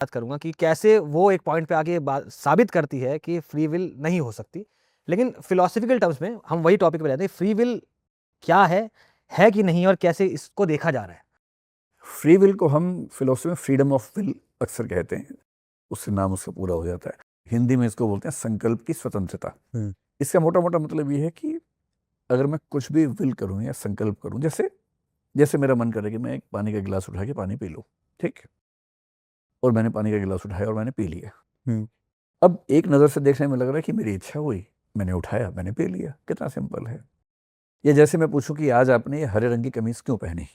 बात करूँगा कि कैसे वो एक पॉइंट पे आके बात साबित करती है कि फ्री विल नहीं हो सकती। लेकिन फिलॉसफिकल टर्म्स में हम वही टॉपिक पे रहते हैं, फ्री विल क्या है कि नहीं और कैसे इसको देखा जा रहा है? फ्री विल को हम फिलोसफी में फ्रीडम ऑफ विल अक्सर कहते हैं, उससे नाम उसका पूरा हो जाता है। हिंदी में इसको बोलते हैं संकल्प की स्वतंत्रता। इसका मोटा मोटा मतलब ये है कि अगर मैं कुछ भी विल करूं या संकल्प करूं, जैसे जैसे मेरा मन करे कि मैं एक पानी का गिलास उठा के पानी पी लूं, ठीक है, और मैंने पानी का गिलास उठाया और मैंने पी लिया। अब एक नज़र से देखने में लग रहा है कि मेरी इच्छा हुई, मैंने उठाया, मैंने पी लिया, कितना सिंपल है। या जैसे मैं पूछूं कि आज आपने ये हरे रंग की कमीज क्यों पहनी,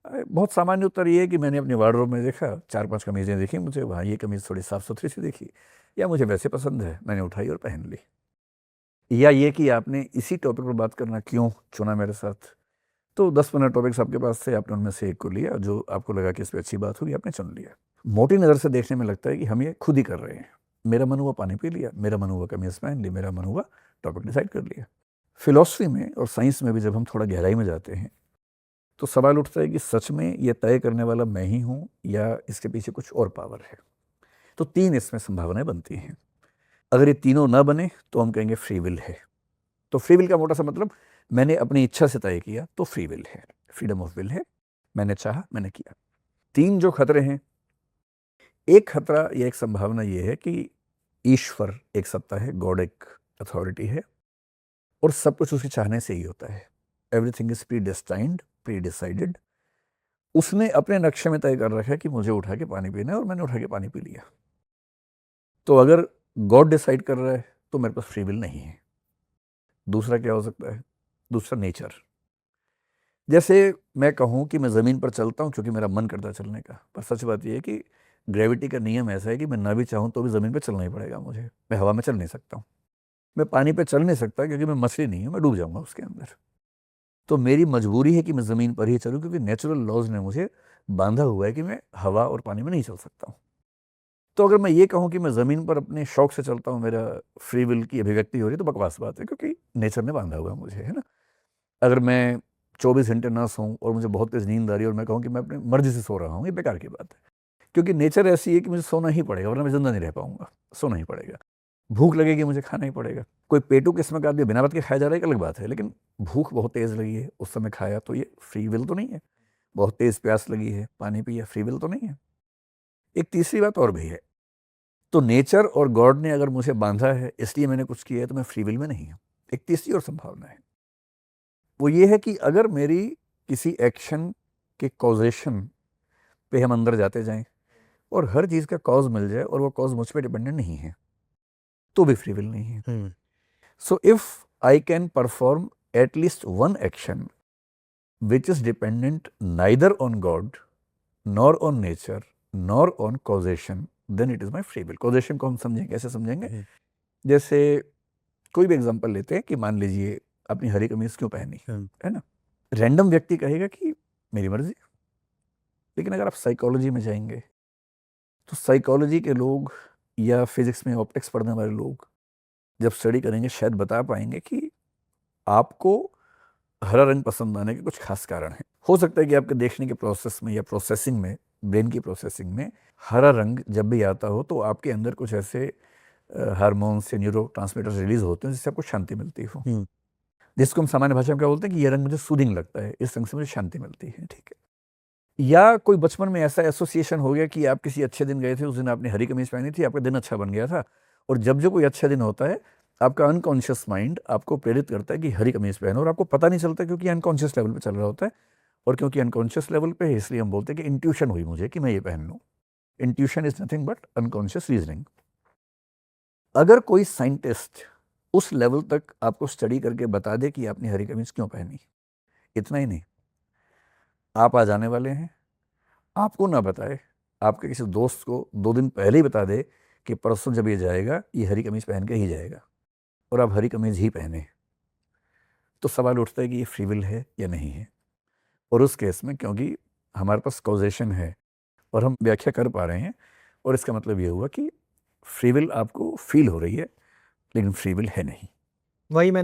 बहुत सामान्य उत्तर ये है कि मैंने अपनी वार्डरोब में देखा, 4-5 कमीज़ें देखी, मुझे वहाँ ये कमीज़ थोड़ी साफ़ सुथरी सी दिखी, या मुझे वैसे पसंद है, मैंने उठाई और पहन ली। या ये कि आपने इसी टॉपिक पर बात करना क्यों चुना मेरे साथ, तो 10-15 टॉपिक्स आपके पास थे, आपने उनमें से एक को लिया, जो आपको लगा कि इस पर अच्छी बात होगी, आपने चुन लिया। मोटी नज़र से देखने में लगता है कि हम ये खुद ही कर रहे हैं। मेरा मन हुआ पानी पी लिया, मेरा मन हुआ कमीज़ पहन ली, मेरा मन हुआ टॉपिक डिसाइड कर लिया। फिलॉसफी में और साइंस में भी जब हम थोड़ा गहराई में जाते हैं तो सवाल उठता है कि सच में ये तय करने वाला मैं ही हूं या इसके पीछे कुछ और पावर है। तो 3 इसमें संभावनाएं बनती हैं। अगर ये तीनों ना बने तो हम कहेंगे फ्री विल है। तो फ्री विल का मोटा सा मतलब, मैंने अपनी इच्छा से तय किया तो फ्री विल है, फ्रीडम ऑफ विल है, मैंने चाहा, मैंने किया। 3 जो खतरे हैं, एक खतरा या एक संभावना ये है कि ईश्वर एक सत्ता है, गॉड एक अथॉरिटी है, और सब कुछ उसके चाहने से ही होता है। Everything is pre destined, pre decided. उसने अपने नक्शे में तय कर रखा है कि मुझे उठा के पानी पीना है, और मैंने उठा के पानी पी लिया। तो अगर गॉड डिसाइड कर रहा है तो मेरे पास फ्री विल नहीं है। दूसरा क्या हो सकता है? दूसरा नेचर। जैसे मैं कहूं कि मैं ज़मीन पर चलता हूं क्योंकि मेरा मन करता है चलने का, पर सच बात यह है कि ग्रेविटी का नियम ऐसा है कि मैं ना भी चाहूं तो भी ज़मीन पर चलना ही पड़ेगा मुझे। मैं हवा में चल नहीं सकता हूं, मैं पानी पे चल नहीं सकता क्योंकि मैं मछली नहीं हूं, मैं डूब जाऊंगा उसके अंदर। तो मेरी मजबूरी है कि मैं ज़मीन पर ही चलूं, क्योंकि नेचुरल लॉज ने मुझे बांधा हुआ है कि मैं हवा और पानी में नहीं चल सकता हूं। तो अगर मैं ये कहूं कि मैं ज़मीन पर अपने शौक से चलता हूं, मेरा फ्री विल की अभिव्यक्ति हो रही है, तो बकवास बात है, क्योंकि नेचर ने बांधा हुआ है मुझे, है ना। अगर मैं 24 घंटे ना सोऊं और मुझे बहुत तेज़ नींद आ रही है और मैं कहूं कि मैं अपनी मर्जी से सो रहा हूं, ये बेकार की बात है। क्योंकि नेचर ऐसी है कि मुझे सोना ही पड़ेगा, वरना मैं जिंदा नहीं रह पाऊंगा, सोना ही पड़ेगा। भूख लगेगी, मुझे खाना ही पड़ेगा। कोई पेटू किस्म का आदमी बिना बात के खाया जा रहा है, एक अलग बात है, लेकिन भूख बहुत तेज़ लगी है, उस समय खाया, तो ये फ्री विल तो नहीं है। बहुत तेज़ प्यास लगी है, पानी पिया, फ्री विल तो नहीं है। एक तीसरी बात और भी है। तो नेचर और गॉड ने अगर मुझे बांधा है इसलिए मैंने कुछ किया है, तो मैं फ्री विल में नहीं हूं। एक तीसरी और संभावना है, वो ये है कि अगर मेरी किसी एक्शन के कॉजेशन पे हम अंदर जाते जाएं और हर चीज़ का कॉज मिल जाए और वो कॉज मुझ पर डिपेंडेंट नहीं है, तो भी फ्री विल नहीं है। So if I can perform at least one action which is dependent neither on God nor on nature nor on causation, then it is my free will. causation को हम समझेंगे, कैसे समझेंगे? जैसे कोई भी एग्जांपल लेते हैं कि मान लीजिए अपनी हरी कमीज क्यों पहनी, है ना। रैंडम व्यक्ति कहेगा कि मेरी मर्जी। लेकिन अगर आप साइकोलॉजी में जाएंगे तो साइकोलॉजी के लोग या फिजिक्स में ऑप्टिक्स पढ़ने वाले लोग जब स्टडी करेंगे शायद बता पाएंगे कि आपको हरा रंग पसंद आने के कुछ खास कारण हैं। हो सकता है कि आपके देखने के प्रोसेस में या प्रोसेसिंग में, ब्रेन की प्रोसेसिंग में हरा रंग जब भी आता हो तो आपके अंदर कुछ ऐसे हार्मोन्स या न्यूरो ट्रांसमीटर्स रिलीज होते हैं जिससे आपको शांति मिलती हो, जिसको हम सामान्य भाषा में क्या बोलते हैं कि ये रंग मुझे सूदिंग लगता है, इस रंग से मुझे शांति मिलती है, ठीक है। या कोई बचपन में ऐसा एसोसिएशन हो गया कि आप किसी अच्छे दिन गए थे, उस दिन आपने हरी कमीज पहनी थी, आपका दिन अच्छा बन गया था, और जब जो कोई अच्छा दिन होता है आपका अनकॉन्शियस माइंड आपको प्रेरित करता है कि हरी कमीज पहनो, और आपको पता नहीं चलता क्योंकि अनकॉन्शियस लेवल पे चल रहा होता है। और क्योंकि अनकॉन्शियस लेवल पे है इसलिए हम बोलते हैं कि इंट्यूशन हुई मुझे कि मैं ये पहन लूँ। Intuition is nothing but unconscious reasoning. अगर कोई साइंटिस्ट उस लेवल तक आपको स्टडी करके बता दे कि आपने हरी कमीज क्यों पहनी, इतना ही नहीं, आप आ जाने वाले हैं, आपको ना बताए, आपके किसी दोस्त को 2 दिन पहले ही बता दे कि परसों जब ये जाएगा ये हरी कमीज पहन के ही जाएगा, और आप हरी कमीज ही पहने, तो सवाल उठता है कि ये फ्री विल है या नहीं है। और उस केस में क्योंकि हमारे पास कॉजेशन है और हम व्याख्या कर पा रहे हैं, और इसका मतलब ये हुआ कि फ्री विल आपको फील हो रही है लेकिन फ्री विल है नहीं। वही मैंने